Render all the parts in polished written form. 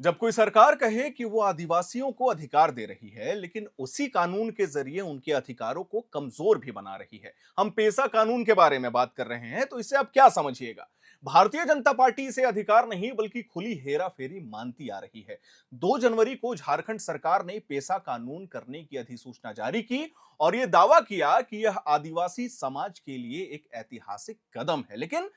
जब कोई सरकार कहे कि वो आदिवासियों को अधिकार दे रही है, लेकिन उसी कानून के जरिए उनके अधिकारों को कमजोर भी बना रही है। हम पेसा कानून के बारे में बात कर रहे हैं, तो इसे आप क्या समझिएगा? भारतीय जनता पार्टी इसे अधिकार नहीं बल्कि खुली हेराफेरी मानती आ रही है। 2 जनवरी को झारखंड सरकार ने पेसा कानून करने की अधिसूचना जारी की और यह दावा किया कि यह आदिवासी समाज के लिए एक ऐतिहासिक कदम है। लेकिन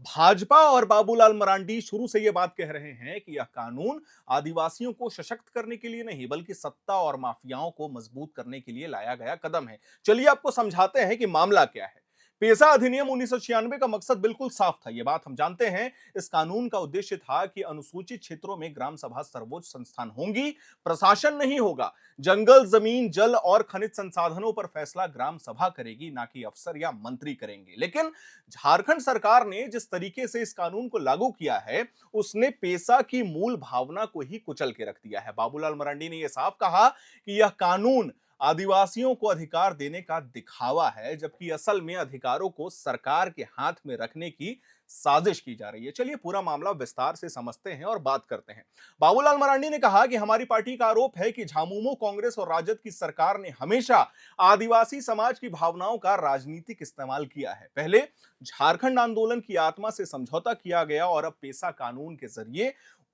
भाजपा और बाबूलाल मरांडी शुरू से यह बात कह रहे हैं कि यह कानून आदिवासियों को सशक्त करने के लिए नहीं बल्कि सत्ता और माफियाओं को मजबूत करने के लिए लाया गया कदम है। चलिए आपको समझाते हैं कि मामला क्या है। पेसा अधिनियम 1996 का मकसद बिल्कुल साफ था, यह बात हम जानते हैं। इस कानून का उद्देश्य था कि अनुसूचित क्षेत्रों में ग्राम सभा सर्वोच्च संस्थान होंगी, प्रशासन नहीं होगा। जंगल, जमीन, जल और खनिज संसाधनों पर फैसला ग्राम सभा करेगी, ना कि अफसर या मंत्री करेंगे। लेकिन झारखंड सरकार ने जिस तरीके से इस कानून को लागू किया है, उसने पेसा की मूल भावना को ही कुचल के रख दिया है। बाबूलाल मरांडी ने यह साफ कहा कि यह कानून आदिवासियों को अधिकार देने का दिखावा है, जबकि असल में अधिकारों को सरकार के हाथ में रखने की साजिश की जा रही है। चलिए पूरा मामला विस्तार से समझते हैं और बात करते हैं। बाबूलाल मरांडी ने कहा कि हमारी पार्टी का आरोप है कि झामुमो, कांग्रेस और राजद की सरकार ने हमेशा आदिवासी समाज की भावनाओं का राजनीतिक इस्तेमाल किया है। पहले झारखंड आंदोलन की आत्मा से समझौता किया गया और अब पेसा कानून के जरिए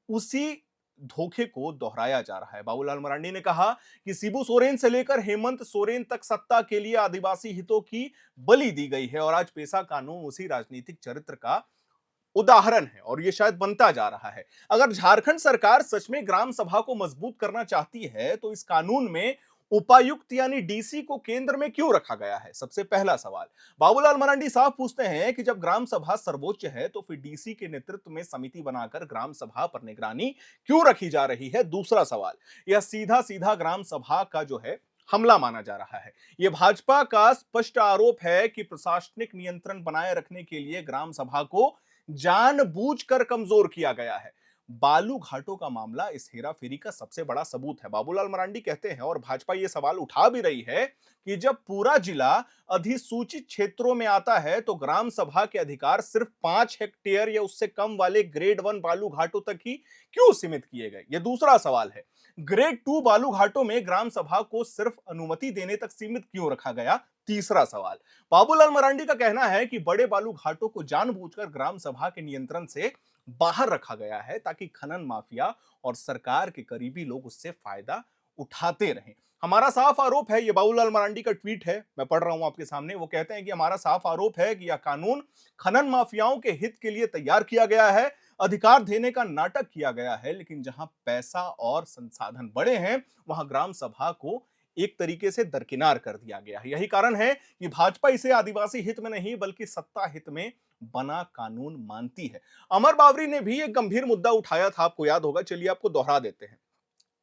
उसी धोखे को दोहराया जा रहा है। बाबूलाल मरांडी ने कहा कि शिबू सोरेन से लेकर हेमंत सोरेन तक सत्ता के लिए आदिवासी हितों की बलि दी गई है और आज पेसा कानून उसी राजनीतिक चरित्र का उदाहरण है और ये शायद बनता जा रहा है। अगर झारखंड सरकार सच में ग्राम सभा को मजबूत करना चाहती है, तो इस कानून में उपायुक्त यानी डीसी को केंद्र में क्यों रखा गया है? सबसे पहला सवाल। बाबूलाल मरांडी साफ पूछते हैं कि जब ग्राम सभा सर्वोच्च है, तो फिर डीसी के नेतृत्व में समिति बनाकर ग्राम सभा पर निगरानी क्यों रखी जा रही है? दूसरा सवाल। यह सीधा सीधा ग्राम सभा का जो है हमला माना जा रहा है। यह भाजपा का स्पष्ट आरोप है कि प्रशासनिक नियंत्रण बनाए रखने के लिए ग्राम सभा को जानबूझकर कमजोर किया गया है। बालू घाटों का मामला इस हेराफेरी का सबसे बड़ा सबूत है। बाबूलाल मरांडी कहते हैं और भाजपा ये सवाल उठा भी रही है कि जब पूरा जिला अधिसूचित क्षेत्रों में आता है, तो ग्राम सभा के अधिकार सिर्फ 5 हेक्टेयर या उससे कम वाले ग्रेड 1 बालू घाटों तक ही क्यों सीमित किए गए? यह दूसरा सवाल है। ग्रेड 2 बालू घाटों में ग्राम सभा को सिर्फ अनुमति देने तक सीमित क्यों रखा गया? तीसरा सवाल। बाबूलाल मरांडी का कहना है कि बड़े बालू घाटों को जानबूझकर ग्राम सभा के नियंत्रण से बाहर रखा गया है, ताकि खनन माफिया और सरकार के करीबी लोग उससे फायदा उठाते रहें। हमारा साफ आरोप है, ये बाबूलाल मरांडी का ट्वीट है, मैं पढ़ रहा हूं आपके सामने। वो कहते हैं कि हमारा साफ आरोप है कि यह कानून खनन माफियाओं के हित के लिए तैयार किया गया है, अधिकार देने का नाटक किया गया है, लेकिन जहां पैसा और संसाधन बड़े हैं, वहां ग्राम सभा को एक तरीके से दरकिनार कर दिया गया है। यही कारण है कि भाजपा इसे आदिवासी हित में नहीं बल्कि सत्ता हित में बना कानून मानती है। अमर बावरी ने भी एक गंभीर मुद्दा उठाया था, आपको याद होगा। चलिए आपको दोहरा देते हैं,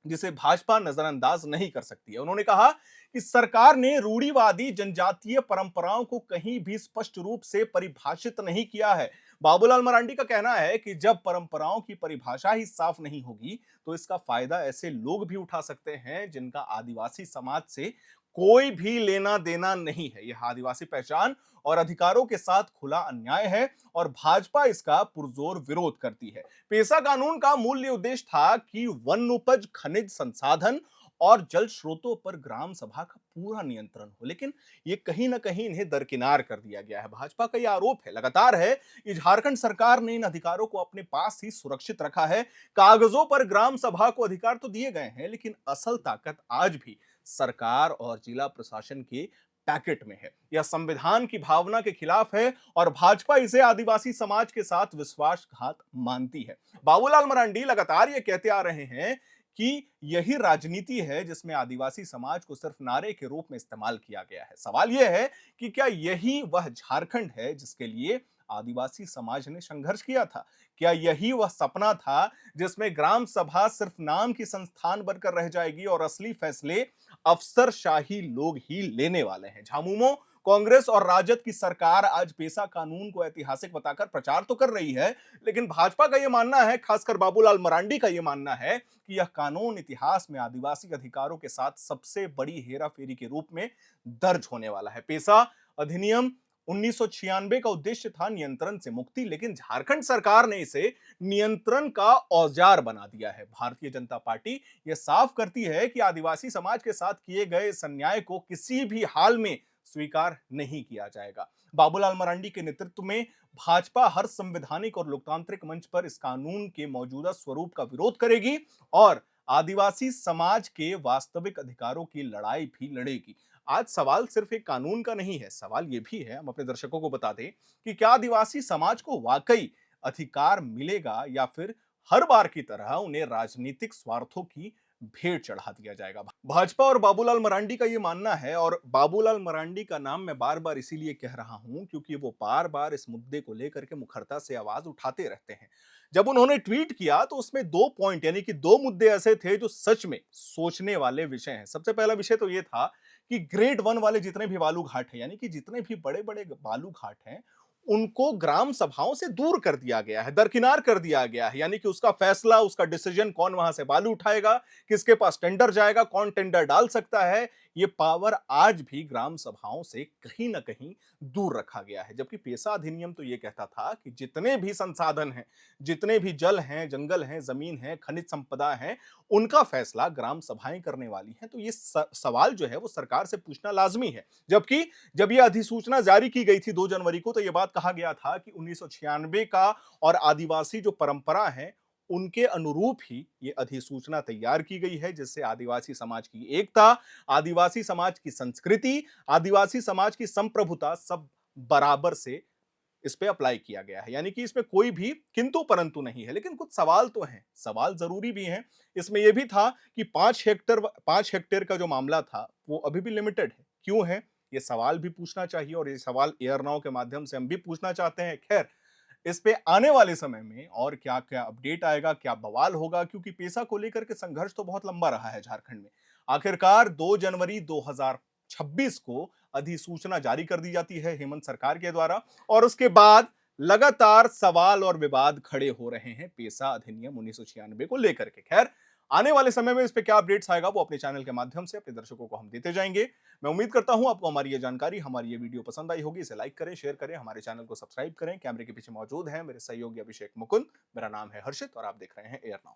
जिसे भाजपा नजरअंदाज नहीं कर सकती है। उन्होंने कहा कि सरकार ने रूढ़िवादी जनजातीय परंपराओं को कहीं भी स्पष्ट रूप से परिभाषित नहीं किया है। बाबूलाल मरांडी का कहना है कि जब परंपराओं की परिभाषा ही साफ नहीं होगी, तो इसका फायदा ऐसे लोग भी उठा सकते हैं जिनका आदिवासी समाज से कोई भी लेना देना नहीं है। यह आदिवासी पहचान और अधिकारों के साथ खुला अन्याय है और भाजपा इसका पुरजोर विरोध करती है। पेसा कानून का मूल उद्देश्य था कि वन उपज, खनिज संसाधन और जल स्रोतों पर ग्राम सभा का पूरा नियंत्रण हो, लेकिन ये कहीं ना कहीं इन्हें दरकिनार कर दिया गया है। भाजपा का यह आरोप है लगातार है कि झारखंड सरकार ने इन अधिकारों को अपने पास ही सुरक्षित रखा है। कागजों पर ग्राम सभा को अधिकार तो दिए गए हैं, लेकिन असल ताकत आज भी सरकार और जिला प्रशासन के पैकेट में है। यह संविधान की भावना के खिलाफ है और भाजपा इसे आदिवासी समाज के साथ विश्वासघात मानती है। बाबूलाल मरांडी लगातार ये कहते आ रहे हैं कि यही राजनीति है जिसमें आदिवासी समाज को सिर्फ नारे के रूप में इस्तेमाल किया गया है। सवाल यह है कि क्या यही वह झारखंड है जिसके लिए आदिवासी समाज ने संघर्ष किया था? क्या यही वह सपना था जिसमें ग्राम सभा सिर्फ नाम की संस्थान बनकर रह जाएगी और असली फैसले अफसरशाही लोग ही लेने वाले हैं? झामुमो, कांग्रेस और राजद की सरकार आज पेसा कानून को ऐतिहासिक बताकर प्रचार तो कर रही है, लेकिन भाजपा का यह मानना है, खासकर बाबूलाल मरांडी का यह मानना है कि यह कानून इतिहास में आदिवासी अधिकारों के साथ सबसे बड़ी हेराफेरी के रूप में दर्ज होने वाला है। पेसा अधिनियम 1996 का उद्देश्य था नियंत्रण से मुक्ति, लेकिन झारखंड सरकार ने इसे नियंत्रण का औजार बना दिया है। भारतीय जनता पार्टी यह साफ करती है कि आदिवासी समाज के साथ किए गए इस अन्याय को किसी भी हाल में स्वीकार नहीं किया जाएगा। बाबूलाल मरांडी के नेतृत्व में भाजपा हर संवैधानिक और लोकतांत्रिक मंच पर इस कानून के मौजूदा स्वरूप का विरोध करेगी और आदिवासी समाज के वास्तविक अधिकारों की लड़ाई भी लड़ेगी। आज सवाल सिर्फ एक कानून का नहीं है, सवाल यह भी है, हम अपने दर्शकों को बता दें कि क्या आदिवासी समाज को वाकई अधिकार मिलेगा या फिर हर बार की तरह उन्हें राजनीतिक स्वार्थों की भेंट चढ़ा दिया जाएगा। भाजपा और बाबूलाल मरांडी का यह मानना है, और बाबूलाल मरांडी का नाम मैं बार बार इसीलिए कह रहा हूं क्योंकि वो बार बार इस मुद्दे को लेकर के मुखरता से आवाज उठाते रहते हैं। जब उन्होंने ट्वीट किया तो उसमें 2 पॉइंट यानी कि 2 मुद्दे ऐसे थे जो सच में सोचने वाले विषय हैं। सबसे पहला विषय तो यह था कि ग्रेड 1 वाले जितने भी बालू घाट हैं, यानी कि जितने भी बड़े बड़े बालू घाट हैं, उनको ग्राम सभाओं से दूर कर दिया गया है, दरकिनार कर दिया गया है। यानी कि उसका फैसला, उसका डिसीजन, कौन वहां से बालू उठाएगा, किसके पास टेंडर जाएगा, कौन टेंडर डाल सकता है, ये पावर आज भी ग्राम सभाओं से कहीं ना कहीं दूर रखा गया है। जबकि पेसा अधिनियम तो ये कहता था कि जितने भी संसाधन हैं, जितने भी जल हैं, जंगल हैं, जमीन है, खनिज संपदा है, उनका फैसला ग्राम सभाएं करने वाली हैं। तो ये सवाल जो है वो सरकार से पूछना लाजमी है। जबकि जब यह अधिसूचना जारी की गई थी 2 जनवरी को, तो यह बात कहा गया था कि 1996 का और आदिवासी जो परंपरा है उनके अनुरूप ही ये अधिसूचना तैयार की गई है, जिससे आदिवासी समाज की एकता, आदिवासी समाज की संस्कृति, आदिवासी समाज की संप्रभुता सब बराबर से इस पे अप्लाई किया गया है। यानी कि इसमें कोई भी किंतु परंतु नहीं है। लेकिन कुछ सवाल तो हैं, सवाल जरूरी भी हैं। इसमें यह भी था कि 5 हेक्टेयर का जो मामला था वो अभी भी लिमिटेड है। क्यों है, ये सवाल भी पूछना चाहिए और ये सवाल एयर नाउ के माध्यम से हम भी पूछना चाहते हैं। खैर, इस पे आने वाले समय में और क्या क्या अपडेट आएगा, क्या बवाल होगा, क्योंकि पेसा को लेकर के संघर्ष तो बहुत लंबा रहा है झारखंड में। आखिरकार 2 जनवरी 2026 को अधिसूचना जारी कर दी जाती है हेमंत सरकार के द्वारा, और उसके बाद लगातार सवाल और विवाद खड़े हो रहे हैं पेसा अधिनियम 1996 को लेकर के। खैर, आने वाले समय में इस पे क्या अपडेट्स आएगा वो अपने चैनल के माध्यम से अपने दर्शकों को हम देते जाएंगे। मैं उम्मीद करता हूं आपको हमारी ये जानकारी, हमारी ये वीडियो पसंद आई होगी। इसे लाइक करें, शेयर करें, हमारे चैनल को सब्सक्राइब करें। कैमरे के पीछे मौजूद हैं मेरे सहयोगी अभिषेक मुकुंद। मेरा नाम है हर्षित और आप देख रहे हैं एयर नाउ।